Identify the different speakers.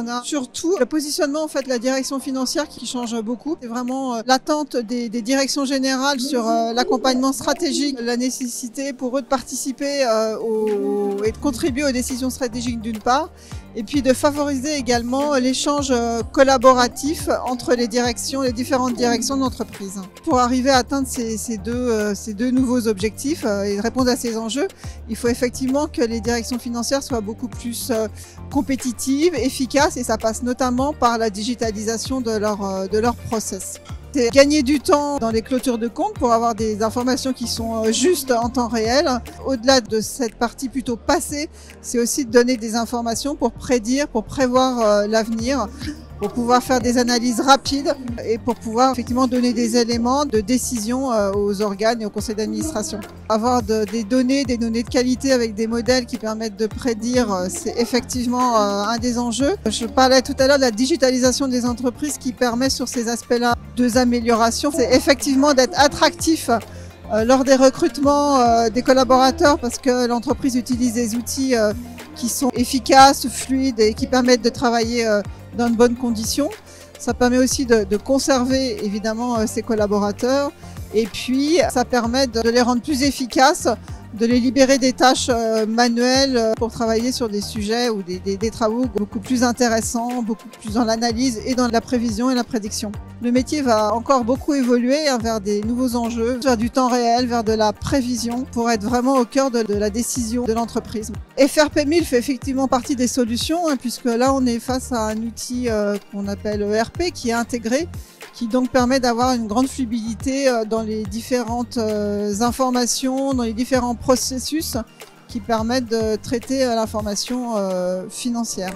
Speaker 1: a surtout le positionnement en fait de la direction financière qui change beaucoup. C'est vraiment l'attente des directions générales sur l'accompagnement stratégique, la nécessité pour eux de participer et de contribuer aux décisions stratégiques d'une part, et puis de favoriser également l'échange collaboratif entre les différentes directions de l'entreprise. Pour arriver à atteindre ces deux nouveaux objectifs et répondre à ces enjeux, il faut effectivement que les directions financières soient beaucoup plus compétitives, efficaces, et ça passe notamment par la digitalisation de leur process. C'est gagner du temps dans les clôtures de compte pour avoir des informations qui sont justes en temps réel. Au-delà de cette partie plutôt passée, c'est aussi de donner des informations pour prédire, pour prévoir l'avenir, pour pouvoir faire des analyses rapides et pour pouvoir effectivement donner des éléments de décision aux organes et au conseil d'administration. Avoir des données de qualité avec des modèles qui permettent de prédire, c'est effectivement un des enjeux. Je parlais tout à l'heure de la digitalisation des entreprises qui permet sur ces aspects-là deux améliorations. C'est effectivement d'être attractif lors des recrutements des collaborateurs parce que l'entreprise utilise des outils qui sont efficaces, fluides et qui permettent de travailler dans de bonnes conditions. Ça permet aussi de conserver évidemment ses collaborateurs et puis ça permet de les rendre plus efficaces, de les libérer des tâches manuelles pour travailler sur des sujets ou des travaux beaucoup plus intéressants, beaucoup plus dans l'analyse et dans la prévision et la prédiction. Le métier va encore beaucoup évoluer vers des nouveaux enjeux, vers du temps réel, vers de la prévision pour être vraiment au cœur de la décision de l'entreprise. FRP 1000 fait effectivement partie des solutions puisque là on est face à un outil qu'on appelle ERP qui est intégré, qui donc permet d'avoir une grande fluidité dans les différentes informations, dans les différents processus qui permettent de traiter l'information financière.